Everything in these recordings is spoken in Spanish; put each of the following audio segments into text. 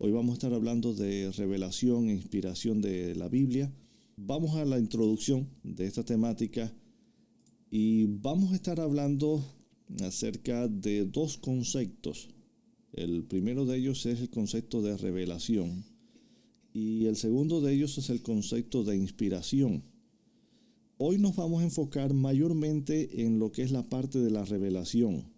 Hoy vamos a estar hablando de revelación e inspiración de la Biblia. Vamos a la introducción de esta temática y vamos a estar hablando acerca de dos conceptos. El primero de ellos es el concepto de revelación y el segundo de ellos es el concepto de inspiración. Hoy nos vamos a enfocar mayormente en lo que es la parte de la revelación.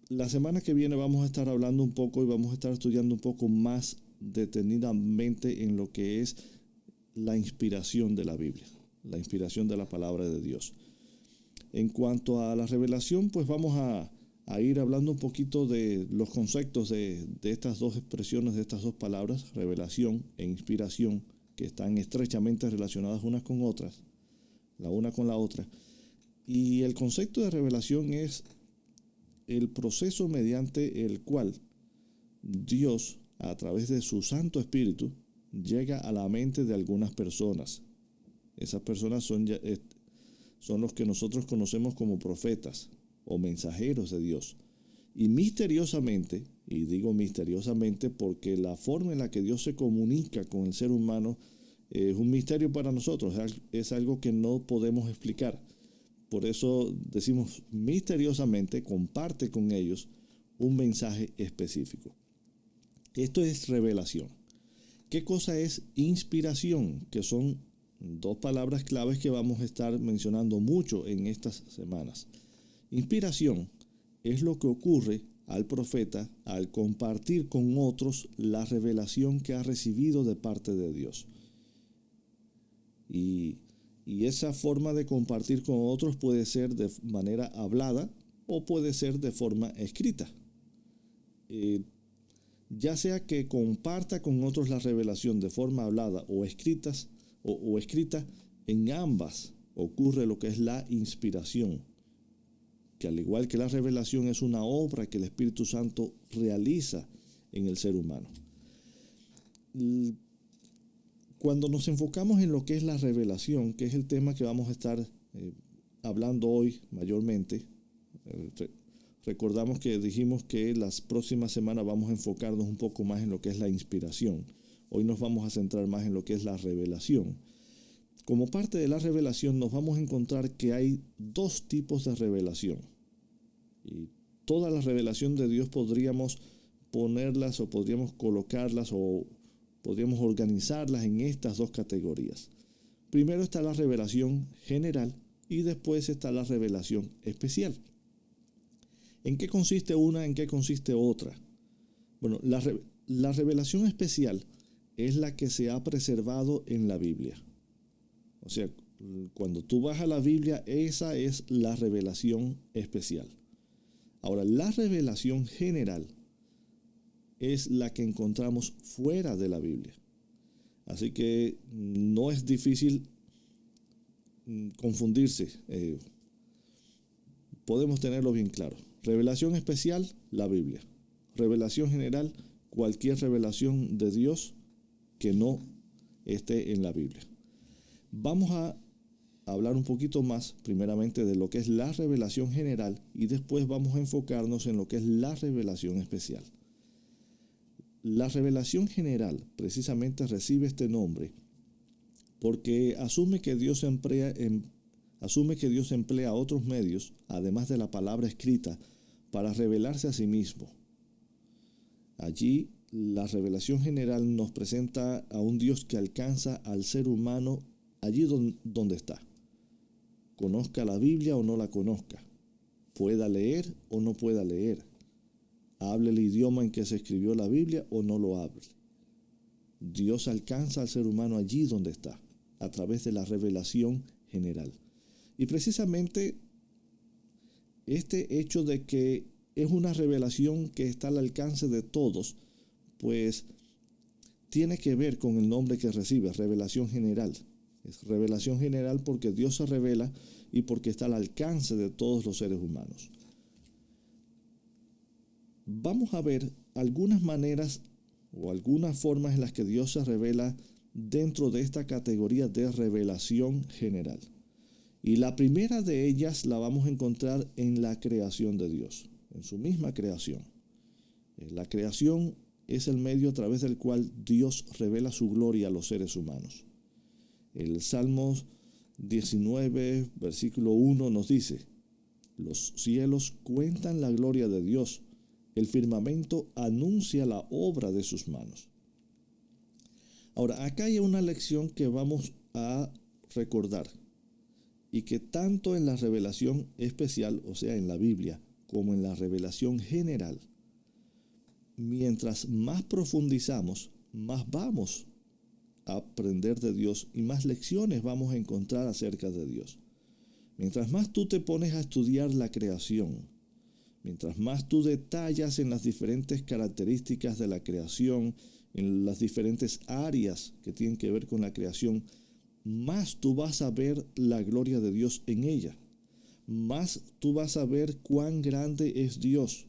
La semana que viene vamos a estar hablando un poco y vamos a estar estudiando un poco más detenidamente en lo que es la inspiración de la Biblia, la inspiración de la palabra de Dios. En cuanto a la revelación, pues vamos a ir hablando un poquito de los conceptos de estas dos expresiones, de estas dos palabras, revelación e inspiración, que están estrechamente relacionadas unas con otras, la una con la otra. Y el concepto de revelación es el proceso mediante el cual Dios, a través de su Santo Espíritu, llega a la mente de algunas personas. Esas personas son los que nosotros conocemos como profetas o mensajeros de Dios. Y misteriosamente, y digo misteriosamente porque la forma en la que Dios se comunica con el ser humano es un misterio para nosotros, es algo que no podemos explicar. Por eso decimos misteriosamente, comparte con ellos un mensaje específico. Esto es revelación. ¿Qué cosa es inspiración? Que son dos palabras claves que vamos a estar mencionando mucho en estas semanas. Inspiración es lo que ocurre al profeta al compartir con otros la revelación que ha recibido de parte de Dios. Y esa forma de compartir con otros puede ser de manera hablada o puede ser de forma escrita. Ya sea que comparta con otros la revelación de forma hablada o escrita, en ambas ocurre lo que es la inspiración, que al igual que la revelación es una obra que el Espíritu Santo realiza en el ser humano. Cuando nos enfocamos en lo que es la revelación, que es el tema que vamos a estar hablando hoy mayormente, recordamos que dijimos que las próximas semanas vamos a enfocarnos un poco más en lo que es la inspiración. Hoy nos vamos a centrar más en lo que es la revelación. Como parte de la revelación nos vamos a encontrar que hay dos tipos de revelación. Y toda la revelación de Dios podríamos ponerlas o podríamos colocarlas o podríamos organizarlas en estas dos categorías. Primero está la revelación general y después está la revelación especial. ¿En qué consiste una? ¿En qué consiste otra? Bueno, la revelación especial es la que se ha preservado en la Biblia. O sea, cuando tú vas a la Biblia, esa es la revelación especial. Ahora, la revelación general es la que encontramos fuera de la Biblia. Así que no es difícil confundirse. Podemos tenerlo bien claro. Revelación especial, la Biblia. Revelación general, cualquier revelación de Dios que no esté en la Biblia. Vamos a hablar un poquito más, primeramente, de lo que es la revelación general y después vamos a enfocarnos en lo que es la revelación especial. La revelación general precisamente recibe este nombre porque asume que Dios emplea otros medios, además de la palabra escrita, para revelarse a sí mismo. Allí, la revelación general nos presenta a un Dios que alcanza al ser humano allí donde está. Conozca la Biblia o no la conozca, pueda leer o no pueda leer, hable el idioma en que se escribió la Biblia o no lo hable. Dios alcanza al ser humano allí donde está, a través de la revelación general. Y precisamente este hecho de que es una revelación que está al alcance de todos, pues tiene que ver con el nombre que recibe, revelación general. Es revelación general porque Dios se revela y porque está al alcance de todos los seres humanos. Vamos a ver algunas maneras o algunas formas en las que Dios se revela dentro de esta categoría de revelación general. Y la primera de ellas la vamos a encontrar en la creación de Dios, en su misma creación. La creación es el medio a través del cual Dios revela su gloria a los seres humanos. El Salmo 19, versículo 1 nos dice: los cielos cuentan la gloria de Dios, el firmamento anuncia la obra de sus manos. Ahora, acá hay una lección que vamos a recordar y que tanto en la revelación especial, o sea, en la Biblia, como en la revelación general, mientras más profundizamos, más vamos a aprender de Dios y más lecciones vamos a encontrar acerca de Dios. Mientras más tú te pones a estudiar la creación, mientras más tú detallas en las diferentes características de la creación, en las diferentes áreas que tienen que ver con la creación, más tú vas a ver la gloria de Dios en ella. Más tú vas a ver cuán grande es Dios.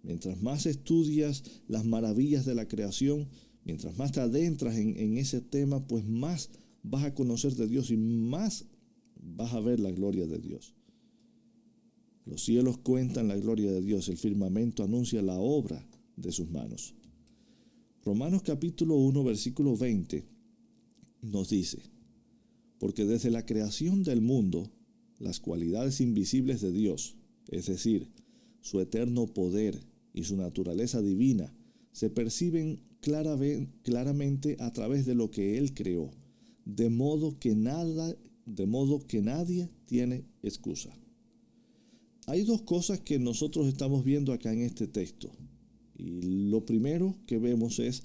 Mientras más estudias las maravillas de la creación, mientras más te adentras en ese tema, pues más vas a conocer de Dios y más vas a ver la gloria de Dios. Los cielos cuentan la gloria de Dios, el firmamento anuncia la obra de sus manos. Romanos capítulo 1, versículo 20 nos dice: porque desde la creación del mundo, las cualidades invisibles de Dios, es decir, su eterno poder y su naturaleza divina, se perciben claramente a través de lo que Él creó, de modo que nadie tiene excusa. Hay dos cosas que nosotros estamos viendo acá en este texto. Y lo primero que vemos es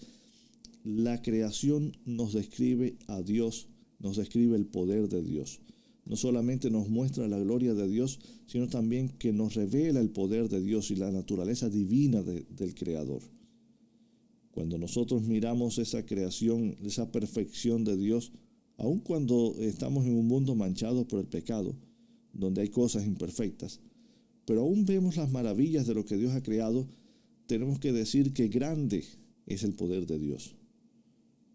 la creación nos describe a Dios, nos describe el poder de Dios. No solamente nos muestra la gloria de Dios, sino también que nos revela el poder de Dios y la naturaleza divina del Creador. Cuando nosotros miramos esa creación, esa perfección de Dios, aun cuando estamos en un mundo manchado por el pecado, donde hay cosas imperfectas, pero aún vemos las maravillas de lo que Dios ha creado, tenemos que decir que grande es el poder de Dios.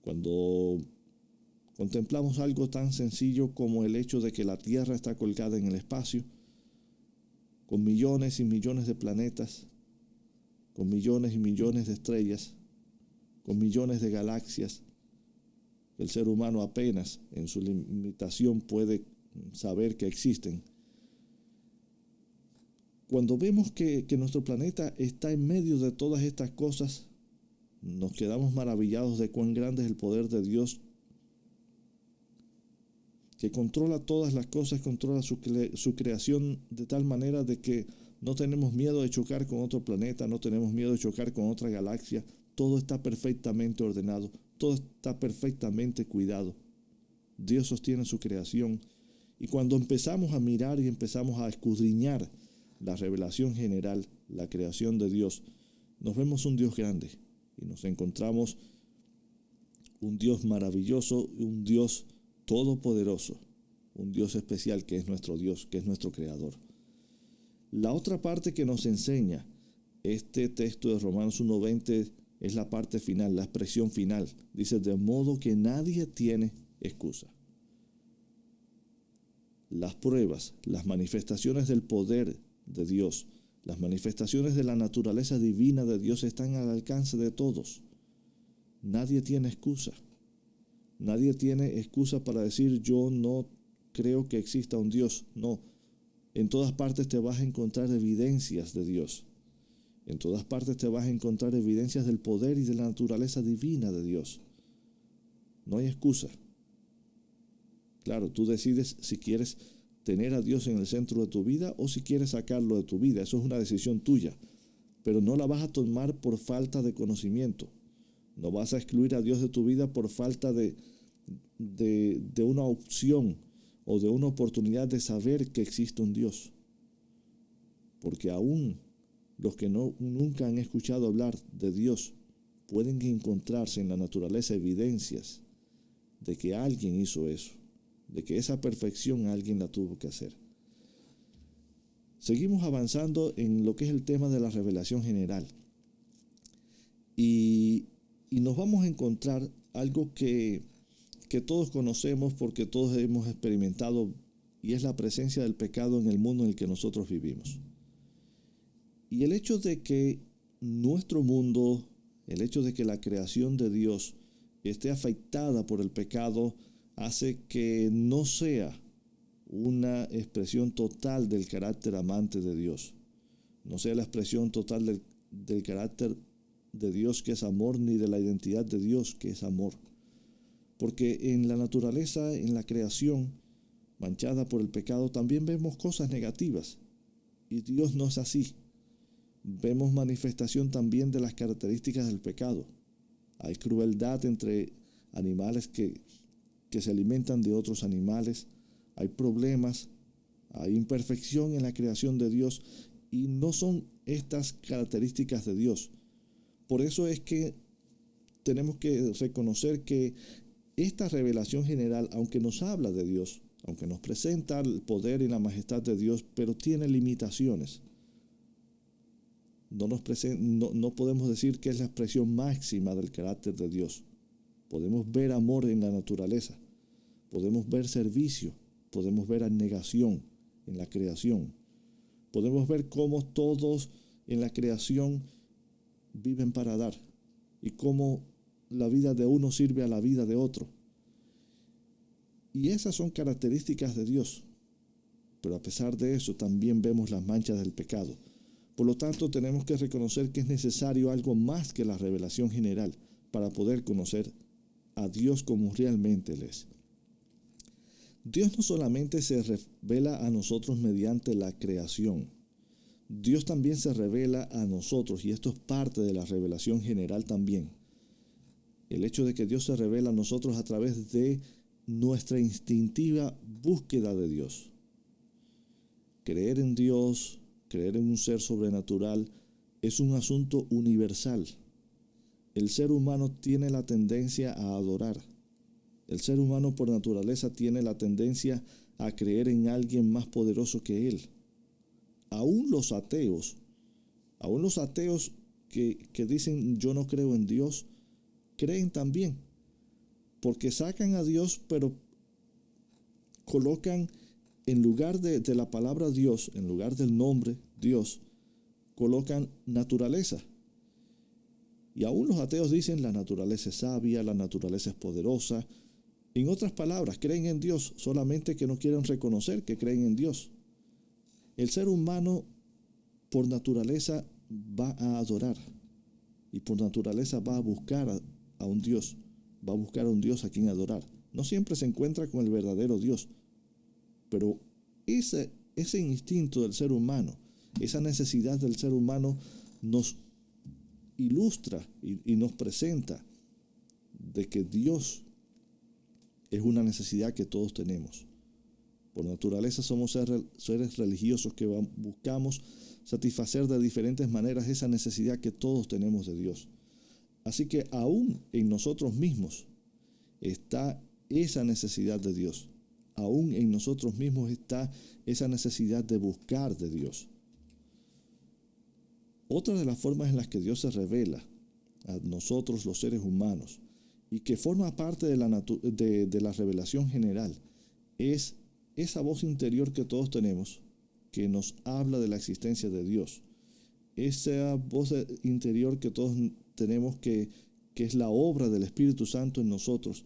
Cuando contemplamos algo tan sencillo como el hecho de que la Tierra está colgada en el espacio, con millones y millones de planetas, con millones y millones de estrellas, con millones de galaxias, el ser humano apenas en su limitación puede saber que existen. Cuando vemos que nuestro planeta está en medio de todas estas cosas, nos quedamos maravillados de cuán grande es el poder de Dios, que controla todas las cosas, controla su creación de tal manera de que no tenemos miedo de chocar con otro planeta, no tenemos miedo de chocar con otra galaxia. Todo está perfectamente ordenado, todo está perfectamente cuidado. Dios sostiene su creación. Y cuando empezamos a mirar y empezamos a escudriñar la revelación general, la creación de Dios, nos vemos un Dios grande y nos encontramos un Dios maravilloso, un Dios todopoderoso, un Dios especial que es nuestro Dios, que es nuestro Creador. La otra parte que nos enseña este texto de Romanos 1:20 es la parte final, la expresión final. Dice: de modo que nadie tiene excusa. Las pruebas, las manifestaciones del poder de Dios, las manifestaciones de la naturaleza divina de Dios están al alcance de todos. Nadie tiene excusa. Nadie tiene excusa para decir: yo no creo que exista un Dios. No. En todas partes te vas a encontrar evidencias de Dios. En todas partes te vas a encontrar evidencias del poder y de la naturaleza divina de Dios. No hay excusa. Claro, tú decides si quieres tener a Dios en el centro de tu vida o si quieres sacarlo de tu vida. Eso es una decisión tuya. Pero no la vas a tomar por falta de conocimiento. No vas a excluir a Dios de tu vida por falta de una opción o de una oportunidad de saber que existe un Dios. Porque aún los que nunca han escuchado hablar de Dios pueden encontrarse en la naturaleza evidencias de que alguien hizo eso, de que esa perfección alguien la tuvo que hacer. Seguimos avanzando en lo que es el tema de la revelación general. Y nos vamos a encontrar algo que todos conocemos porque todos hemos experimentado, y es la presencia del pecado en el mundo en el que nosotros vivimos. Y el hecho de que nuestro mundo, El hecho de que la creación de Dios esté afectada por el pecado hace que no sea una expresión total del carácter amante de Dios. No sea la expresión total del carácter de Dios, que es amor, ni de la identidad de Dios, que es amor. Porque en la naturaleza, en la creación manchada por el pecado, también vemos cosas negativas. Y Dios no es así. Vemos manifestación también de las características del pecado. Hay crueldad entre animales que se alimentan de otros animales. Hay problemas, hay imperfección en la creación de Dios, y no son estas características de Dios. Por eso es que tenemos que reconocer que esta revelación general, aunque nos habla de Dios, aunque nos presenta el poder y la majestad de Dios, pero tiene limitaciones. No podemos decir que es la expresión máxima del carácter de Dios. Podemos ver amor en la naturaleza, podemos ver servicio, podemos ver abnegación en la creación. Podemos ver cómo todos en la creación viven para dar y cómo la vida de uno sirve a la vida de otro. Y esas son características de Dios. Pero a pesar de eso también vemos las manchas del pecado. Por lo tanto, tenemos que reconocer que es necesario algo más que la revelación general para poder conocer a Dios como realmente Él es. Dios no solamente se revela a nosotros mediante la creación. Dios también se revela a nosotros, y esto es parte de la revelación general también. El hecho de que Dios se revela a nosotros a través de nuestra instintiva búsqueda de Dios. Creer en Dios, creer en un ser sobrenatural, es un asunto universal. El ser humano tiene la tendencia a adorar. El ser humano por naturaleza tiene la tendencia a creer en alguien más poderoso que él. Aún los ateos que dicen yo no creo en Dios, creen también, porque sacan a Dios, pero colocan en lugar de la palabra Dios, en lugar del nombre Dios, colocan naturaleza. Y aún los ateos dicen la naturaleza es sabia, la naturaleza es poderosa. En otras palabras, creen en Dios, solamente que no quieren reconocer que creen en Dios. El ser humano por naturaleza va a adorar, y por naturaleza va a buscar a un Dios, va a buscar a un Dios a quien adorar. No siempre se encuentra con el verdadero Dios, pero ese instinto del ser humano, esa necesidad del ser humano nos ilustra y nos presenta de que Dios es una necesidad que todos tenemos. Por naturaleza somos seres religiosos que buscamos satisfacer de diferentes maneras esa necesidad que todos tenemos de Dios. Así que aún en nosotros mismos está esa necesidad de Dios. Aún en nosotros mismos está esa necesidad de buscar de Dios. Otra de las formas en las que Dios se revela a nosotros los seres humanos y que forma parte de la revelación general es esa voz interior que todos tenemos que nos habla de la existencia de Dios. Esa voz interior que todos tenemos que es la obra del Espíritu Santo en nosotros,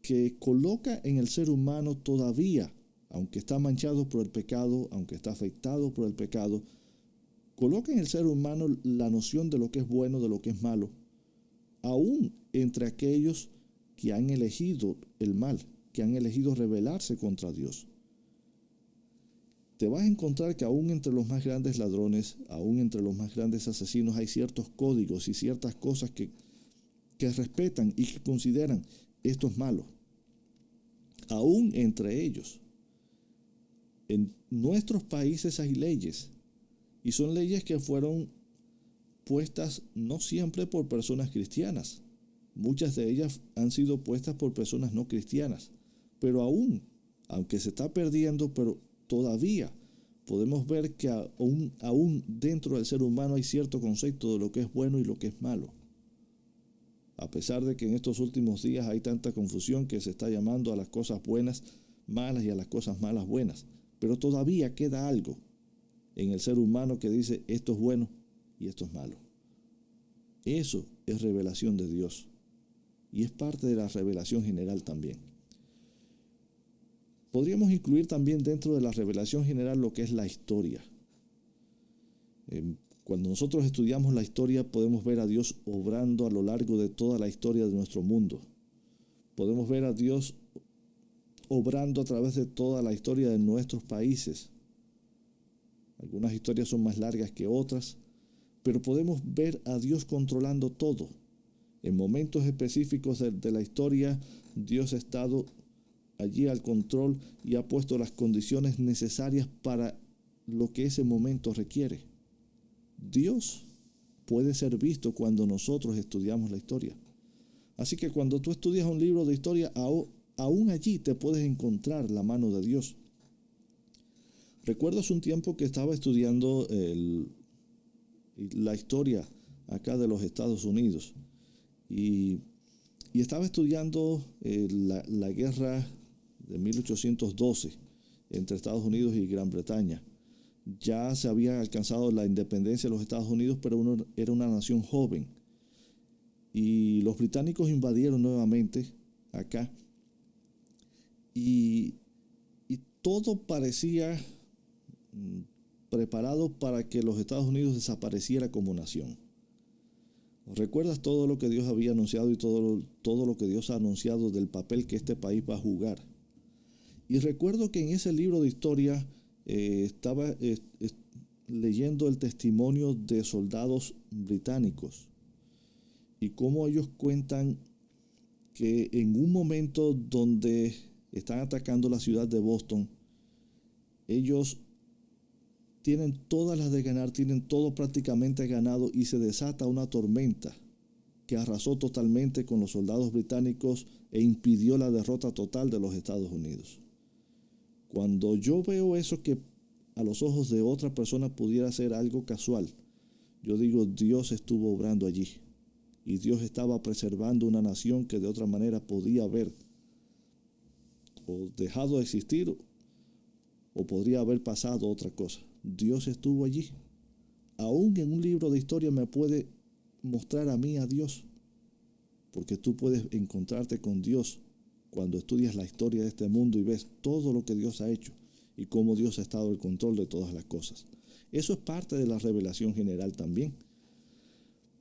que coloca en el ser humano todavía, aunque está manchado por el pecado, aunque está afectado por el pecado, coloca en el ser humano la noción de lo que es bueno, de lo que es malo, aún entre aquellos que han elegido el mal, que han elegido rebelarse contra Dios. Te vas a encontrar que aún entre los más grandes ladrones, aún entre los más grandes asesinos, hay ciertos códigos y ciertas cosas que respetan y que consideran esto es malo. Aún entre ellos. En nuestros países hay leyes, y son leyes que fueron puestas no siempre por personas cristianas. Muchas de ellas han sido puestas por personas no cristianas. Pero aunque se está perdiendo, pero todavía podemos ver que aún dentro del ser humano hay cierto concepto de lo que es bueno y lo que es malo. A pesar de que en estos últimos días hay tanta confusión que se está llamando a las cosas buenas malas y a las cosas malas buenas. Pero todavía queda algo en el ser humano que dice esto es bueno y esto es malo. Eso es revelación de Dios. Y es parte de la revelación general también. Podríamos incluir también dentro de la revelación general lo que es la historia. Cuando nosotros estudiamos la historia, podemos ver a Dios obrando a lo largo de toda la historia de nuestro mundo. Podemos ver a Dios obrando a través de toda la historia de nuestros países. Algunas historias son más largas que otras, pero podemos ver a Dios controlando todo. En momentos específicos de la historia, Dios ha estado allí al control y ha puesto las condiciones necesarias para lo que ese momento requiere. Dios puede ser visto cuando nosotros estudiamos la historia. Así que cuando tú estudias un libro de historia, aún allí te puedes encontrar la mano de Dios. Recuerdo hace un tiempo que estaba estudiando la historia acá de los Estados Unidos y estaba estudiando la guerra de 1812 entre Estados Unidos y Gran Bretaña. Ya se había alcanzado la independencia de los Estados Unidos, pero era una nación joven. Y los británicos invadieron nuevamente acá. Y todo parecía preparado para que los Estados Unidos desapareciera como nación. ¿Recuerdas todo lo que Dios había anunciado y todo lo que Dios ha anunciado del papel que este país va a jugar? Y recuerdo que en ese libro de historia estaba leyendo el testimonio de soldados británicos y cómo ellos cuentan que en un momento donde están atacando la ciudad de Boston, ellos tienen todas las de ganar, tienen todo prácticamente ganado y se desata una tormenta que arrasó totalmente con los soldados británicos e impidió la derrota total de los Estados Unidos. Cuando yo veo eso que a los ojos de otra persona pudiera ser algo casual, yo digo, Dios estuvo obrando allí y Dios estaba preservando una nación que de otra manera podía haber o dejado de existir o podría haber pasado otra cosa. Dios estuvo allí. Aún en un libro de historia me puede mostrar a mí a Dios, porque tú puedes encontrarte con Dios cuando estudias la historia de este mundo y ves todo lo que Dios ha hecho y cómo Dios ha estado en control de todas las cosas. Eso es parte de la revelación general también.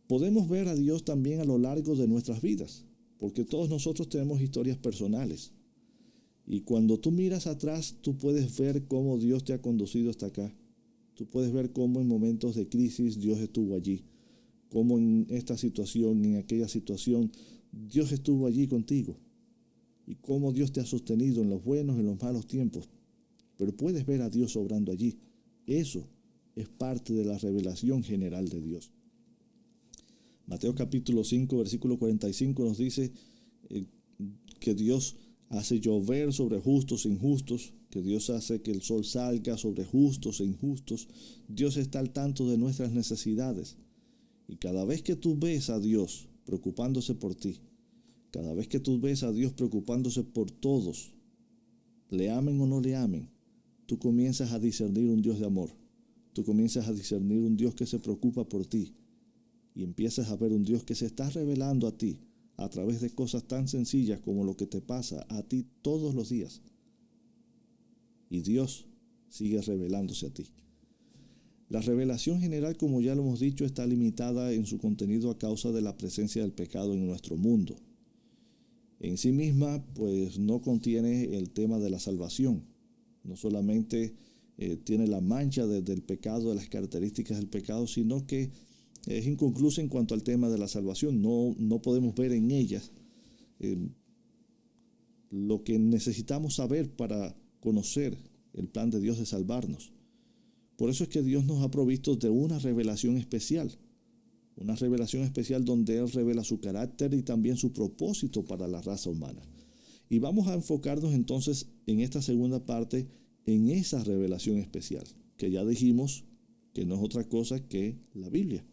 Podemos ver a Dios también a lo largo de nuestras vidas, porque todos nosotros tenemos historias personales. Y cuando tú miras atrás, tú puedes ver cómo Dios te ha conducido hasta acá. Tú puedes ver cómo en momentos de crisis Dios estuvo allí. Cómo en esta situación, en aquella situación, Dios estuvo allí contigo. Y cómo Dios te ha sostenido en los buenos y en los malos tiempos. Pero puedes ver a Dios obrando allí. Eso es parte de la revelación general de Dios. Mateo capítulo 5, versículo 45 nos dice que Dios hace llover sobre justos e injustos, que Dios hace que el sol salga sobre justos e injustos. Dios está al tanto de nuestras necesidades. Y cada vez que tú ves a Dios preocupándose por ti, cada vez que tú ves a Dios preocupándose por todos, le amen o no le amen, tú comienzas a discernir un Dios de amor. Tú comienzas a discernir un Dios que se preocupa por ti. Y empiezas a ver un Dios que se está revelando a ti a través de cosas tan sencillas como lo que te pasa a ti todos los días. Y Dios sigue revelándose a ti. La revelación general, como ya lo hemos dicho, está limitada en su contenido a causa de la presencia del pecado en nuestro mundo. En sí misma, pues no contiene el tema de la salvación. No solamente tiene la mancha del pecado, de las características del pecado, sino que es inconclusa en cuanto al tema de la salvación. No podemos ver en ellas lo que necesitamos saber para conocer el plan de Dios de salvarnos. Por eso es que Dios nos ha provisto de una revelación especial donde Él revela su carácter y también su propósito para la raza humana. Y vamos a enfocarnos entonces en esta segunda parte, en esa revelación especial, que ya dijimos que no es otra cosa que la Biblia.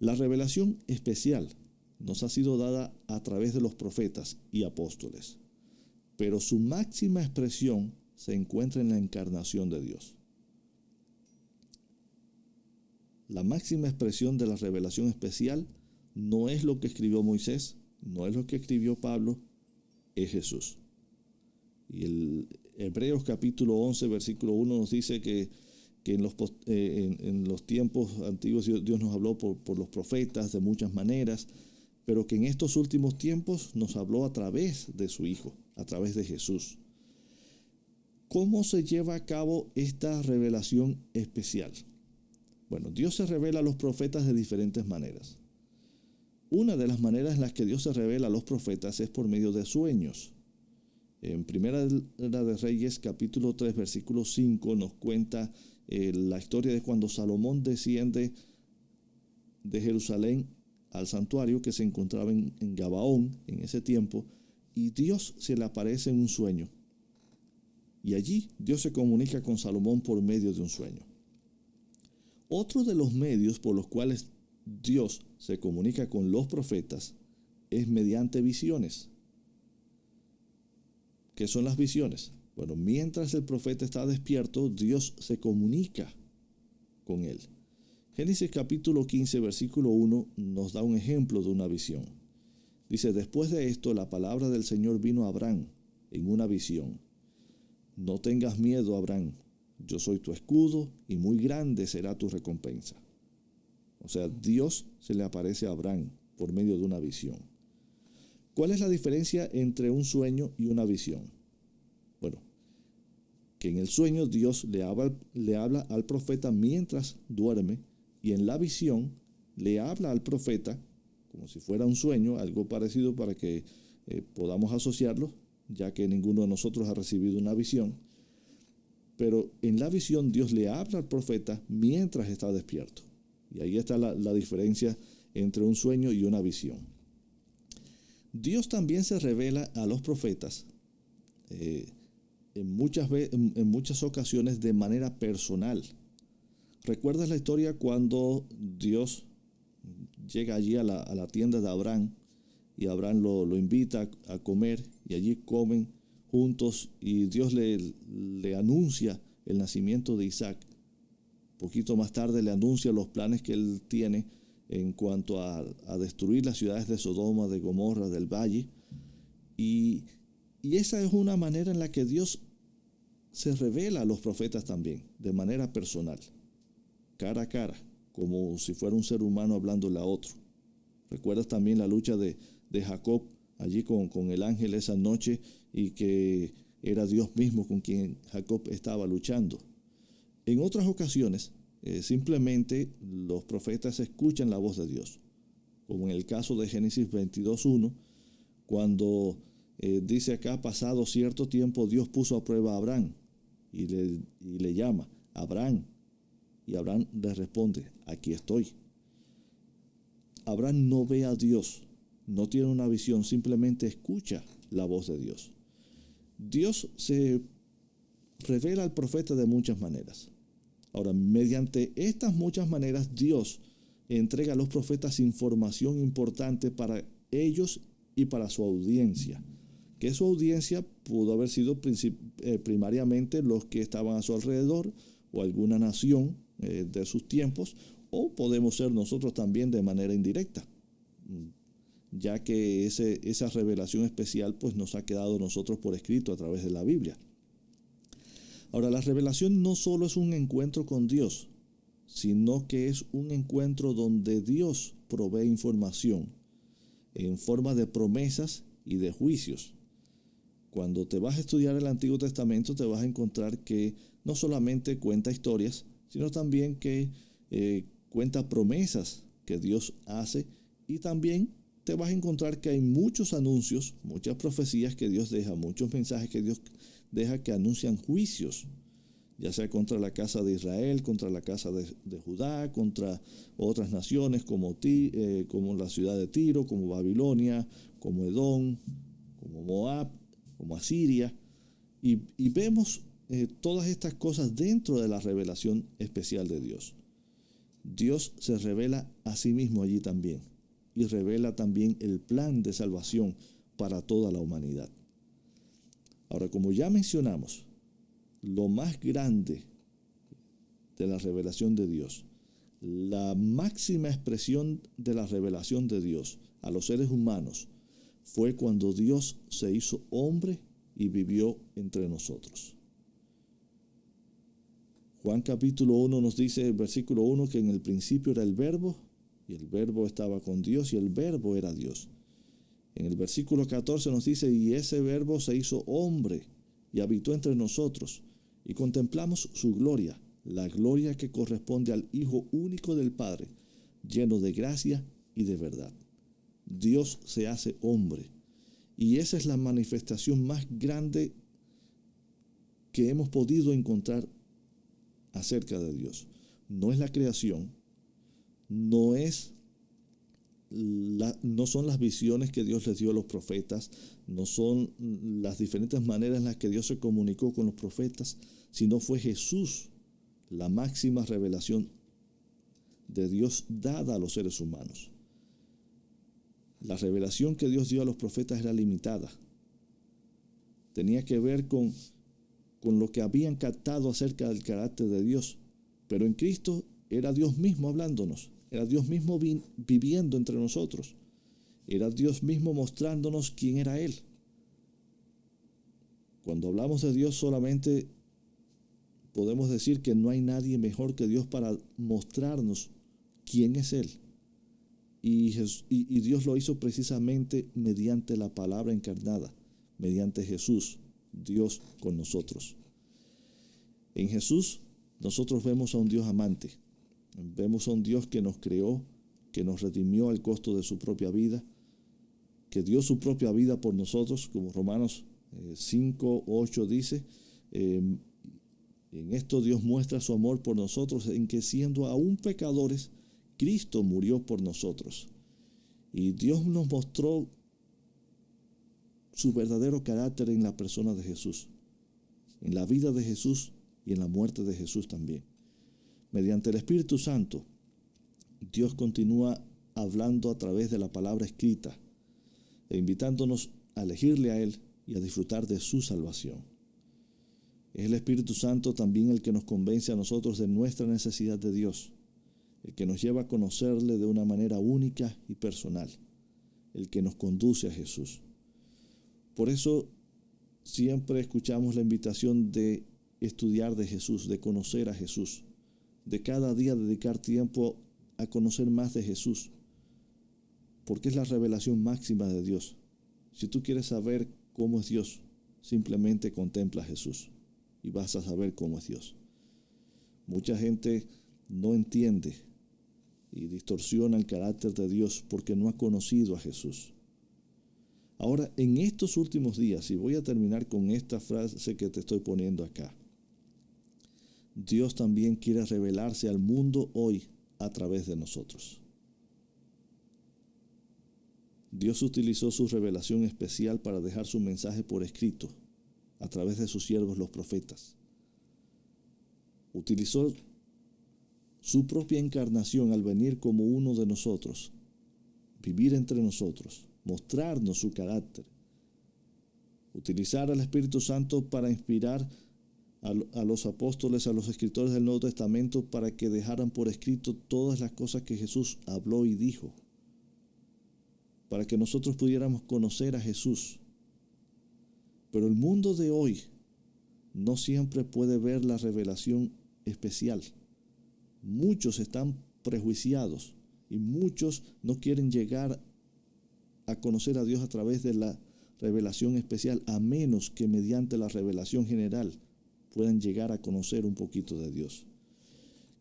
La revelación especial nos ha sido dada a través de los profetas y apóstoles, pero su máxima expresión se encuentra en la encarnación de Dios. la máxima expresión de la revelación especial no es lo que escribió Moisés, no es lo que escribió Pablo, es Jesús. Y el Hebreos capítulo 11, versículo 1 nos dice que en los tiempos antiguos Dios nos habló por los profetas de muchas maneras, pero que en estos últimos tiempos nos habló a través de su Hijo, a través de Jesús. ¿Cómo se lleva a cabo esta revelación especial? Bueno, Dios se revela a los profetas de diferentes maneras. Una de las maneras en las que Dios se revela a los profetas es por medio de sueños. En Primera de Reyes, capítulo 3, versículo 5, nos cuenta la historia de cuando Salomón desciende de Jerusalén al santuario que se encontraba en Gabaón en ese tiempo, y Dios se le aparece en un sueño. Y allí Dios se comunica con Salomón por medio de un sueño. Otro de los medios por los cuales Dios se comunica con los profetas es mediante visiones. ¿Qué son las visiones? Bueno, mientras el profeta está despierto, Dios se comunica con él. Génesis capítulo 15, versículo 1 nos da un ejemplo de una visión. Dice, después de esto, la palabra del Señor vino a Abraham en una visión. No tengas miedo, Abraham, yo soy tu escudo y muy grande será tu recompensa. O sea, Dios se le aparece a Abraham por medio de una visión. ¿Cuál es la diferencia entre un sueño y una visión? Bueno, que en el sueño Dios le habla al profeta mientras duerme, y en la visión le habla al profeta como si fuera un sueño, algo parecido para que podamos asociarlo, ya que ninguno de nosotros ha recibido una visión. Pero en la visión Dios le habla al profeta mientras está despierto. Y ahí está la diferencia entre un sueño y una visión. Dios también se revela a los profetas en muchas ocasiones de manera personal. ¿Recuerdas la historia cuando Dios llega allí a la tienda de Abraham y Abraham lo invita a comer y allí comen juntos y Dios le anuncia el nacimiento de Isaac? Poquito más tarde le anuncia los planes que él tiene en cuanto a destruir las ciudades de Sodoma, de Gomorra, del valle. Y esa es una manera en la que Dios se revela a los profetas también, de manera personal, cara a cara, como si fuera un ser humano hablándole a otro. ¿Recuerdas también la lucha de Jacob allí con el ángel esa noche, y que era Dios mismo con quien Jacob estaba luchando? En otras ocasiones, simplemente los profetas escuchan la voz de Dios, como en el caso de Génesis 22:1, cuando dice acá, pasado cierto tiempo, Dios puso a prueba a Abraham y le llama, Abraham, y Abraham le responde, aquí estoy. Abraham no ve a Dios, no tiene una visión, simplemente escucha la voz de Dios. Dios se revela al profeta de muchas maneras. Ahora, mediante estas muchas maneras, Dios entrega a los profetas información importante para ellos y para su audiencia. Que su audiencia pudo haber sido primariamente los que estaban a su alrededor o alguna nación de sus tiempos, o podemos ser nosotros también de manera indirecta, ya que esa revelación especial pues nos ha quedado a nosotros por escrito a través de la Biblia. Ahora, la revelación no solo es un encuentro con Dios, sino que es un encuentro donde Dios provee información en forma de promesas y de juicios. Cuando te vas a estudiar el Antiguo Testamento, te vas a encontrar que no solamente cuenta historias, sino también que cuenta promesas que Dios hace, y también te vas a encontrar que hay muchos anuncios, muchas profecías que Dios deja, muchos mensajes que Dios deja que anuncian juicios, ya sea contra la casa de Israel, contra la casa de Judá, contra otras naciones como la ciudad de Tiro, como Babilonia, como Edom, como Moab, como Asiria. Y vemos todas estas cosas dentro de la revelación especial de Dios. Dios se revela a sí mismo allí también, y revela también el plan de salvación para toda la humanidad. Ahora, como ya mencionamos, lo más grande de la revelación de Dios La máxima expresión de la revelación de Dios a los seres humanos fue cuando Dios se hizo hombre y vivió entre nosotros. Juan capítulo 1 nos dice, versículo 1, que en el principio era el Verbo, y el Verbo estaba con Dios, y el Verbo era Dios. En el versículo 14 nos dice, y ese Verbo se hizo hombre y habitó entre nosotros, y contemplamos su gloria, la gloria que corresponde al Hijo único del Padre, lleno de gracia y de verdad. Dios se hace hombre, y esa es la manifestación más grande que hemos podido encontrar acerca de Dios. No es la creación, no son las visiones que Dios les dio a los profetas, no son las diferentes maneras en las que Dios se comunicó con los profetas, sino fue Jesús la máxima revelación de Dios dada a los seres humanos. La revelación que Dios dio a los profetas era limitada. Tenía que ver con lo que habían captado acerca del carácter de Dios. Pero en Cristo era Dios mismo hablándonos. Era Dios mismo viviendo entre nosotros. Era Dios mismo mostrándonos quién era Él. Cuando hablamos de Dios solamente podemos decir que no hay nadie mejor que Dios para mostrarnos quién es Él. Y Dios lo hizo precisamente mediante la palabra encarnada, mediante Jesús, Dios con nosotros. En Jesús nosotros vemos a un Dios amante, vemos a un Dios que nos creó, que nos redimió al costo de su propia vida, que dio su propia vida por nosotros, como Romanos 5:8 dice. En esto Dios muestra su amor por nosotros, en que siendo aún pecadores, Cristo murió por nosotros. Y Dios nos mostró su verdadero carácter en la persona de Jesús, en la vida de Jesús y en la muerte de Jesús también. Mediante el Espíritu Santo, Dios continúa hablando a través de la palabra escrita e invitándonos a elegirle a Él y a disfrutar de su salvación. Es el Espíritu Santo también el que nos convence a nosotros de nuestra necesidad de Dios, el que nos lleva a conocerle de una manera única y personal, el que nos conduce a Jesús. Por eso siempre escuchamos la invitación de estudiar de Jesús, de conocer a Jesús, de cada día dedicar tiempo a conocer más de Jesús, porque es la revelación máxima de Dios. Si tú quieres saber cómo es Dios, simplemente contempla a Jesús y vas a saber cómo es Dios. Mucha gente no entiende y distorsiona el carácter de Dios porque no ha conocido a Jesús. Ahora, en estos últimos días, y voy a terminar con esta frase que te estoy poniendo acá, Dios también quiere revelarse al mundo hoy a través de nosotros. Dios utilizó su revelación especial para dejar su mensaje por escrito a través de sus siervos los profetas. Utilizó su propia encarnación al venir como uno de nosotros, vivir entre nosotros, mostrarnos su carácter. Utilizar al Espíritu Santo para inspirar a los apóstoles, a los escritores del Nuevo Testamento, para que dejaran por escrito todas las cosas que Jesús habló y dijo, para que nosotros pudiéramos conocer a Jesús. Pero el mundo de hoy no siempre puede ver la revelación especial. Muchos están prejuiciados y muchos no quieren llegar a conocer a Dios a través de la revelación especial, a menos que mediante la revelación general puedan llegar a conocer un poquito de Dios.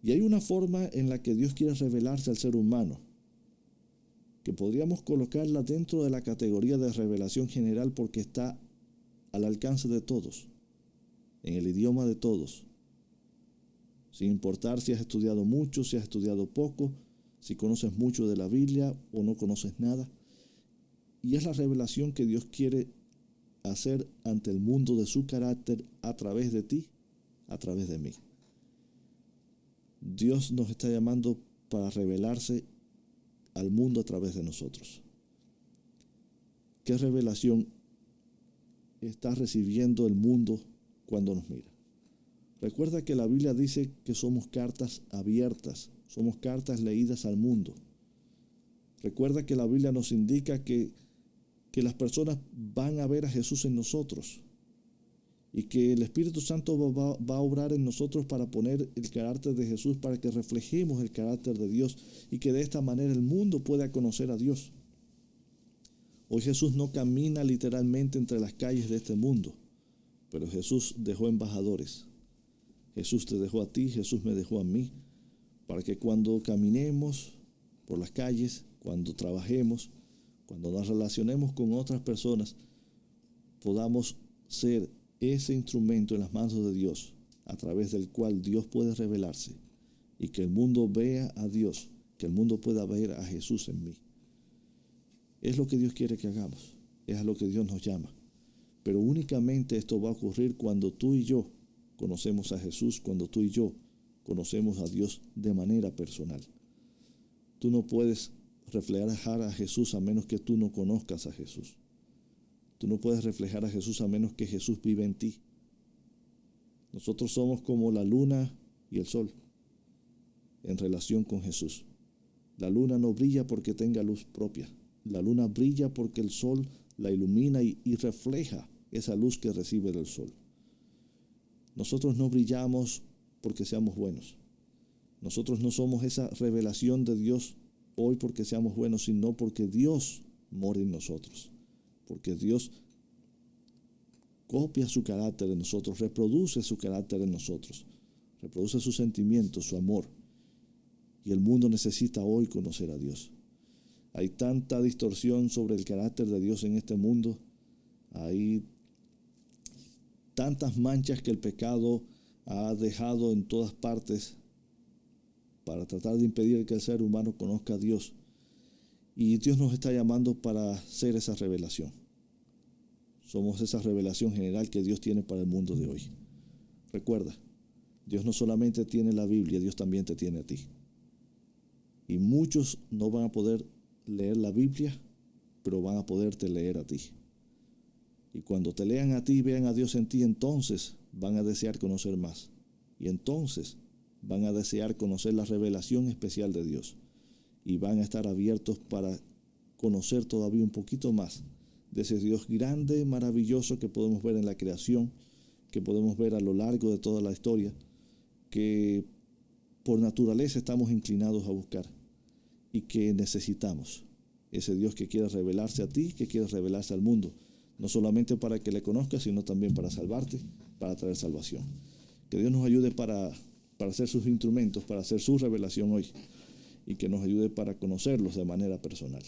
Y hay una forma en la que Dios quiere revelarse al ser humano, que podríamos colocarla dentro de la categoría de revelación general porque está al alcance de todos, en el idioma de todos, sin importar si has estudiado mucho, si has estudiado poco, si conoces mucho de la Biblia o no conoces nada. Y es la revelación que Dios quiere hacer ante el mundo de su carácter a través de ti, a través de mí. Dios nos está llamando para revelarse al mundo a través de nosotros. ¿Qué revelación está recibiendo el mundo cuando nos mira? Recuerda que la Biblia dice que somos cartas abiertas Somos cartas leídas al mundo. Recuerda que la Biblia nos indica que las personas van a ver a Jesús en nosotros y que el Espíritu Santo va a obrar en nosotros para poner el carácter de Jesús, para que reflejemos el carácter de Dios y que de esta manera el mundo pueda conocer a Dios. Hoy Jesús no camina literalmente entre las calles de este mundo, pero Jesús dejó embajadores. Jesús te dejó a ti, Jesús me dejó a mí, para que cuando caminemos por las calles, cuando trabajemos, cuando nos relacionemos con otras personas, podamos ser ese instrumento en las manos de Dios, a través del cual Dios puede revelarse y que el mundo vea a Dios, que el mundo pueda ver a Jesús en mí. Es lo que Dios quiere que hagamos, es a lo que Dios nos llama. Pero únicamente esto va a ocurrir cuando tú y yo conocemos a Jesús, cuando tú y yo conocemos a Dios de manera personal. Tú no puedes reflejar a Jesús a menos que tú no conozcas a Jesús. Tú no puedes reflejar a Jesús a menos que Jesús vive en ti. Nosotros somos como la luna y el sol en relación con Jesús. La luna no brilla porque tenga luz propia. La luna brilla porque el sol la ilumina y refleja esa luz que recibe del sol. Nosotros no brillamos porque seamos buenos. Nosotros no somos esa revelación de Dios hoy porque seamos buenos, sino porque Dios mora en nosotros. Porque Dios copia su carácter en nosotros, reproduce su carácter en nosotros, reproduce sus sentimientos, su amor. Y el mundo necesita hoy conocer a Dios. Hay tanta distorsión sobre el carácter de Dios en este mundo. Hay tantas manchas que el pecado ha dejado en todas partes para tratar de impedir que el ser humano conozca a Dios. Y Dios nos está llamando para ser esa revelación. Somos esa revelación general que Dios tiene para el mundo de hoy. Recuerda, Dios no solamente tiene la Biblia, Dios también te tiene a ti. Y muchos no van a poder leer la Biblia, pero van a poderte leer a ti. Y cuando te lean a ti y vean a Dios en ti, entonces van a desear conocer más. Y entonces van a desear conocer la revelación especial de Dios. Y van a estar abiertos para conocer todavía un poquito más de ese Dios grande, maravilloso que podemos ver en la creación, que podemos ver a lo largo de toda la historia, que por naturaleza estamos inclinados a buscar y que necesitamos. Ese Dios que quiere revelarse a ti, que quiere revelarse al mundo, no solamente para que le conozcas, sino también para salvarte, para traer salvación. Que Dios nos ayude para ser sus instrumentos, para hacer su revelación hoy, y que nos ayude para conocerlos de manera personal.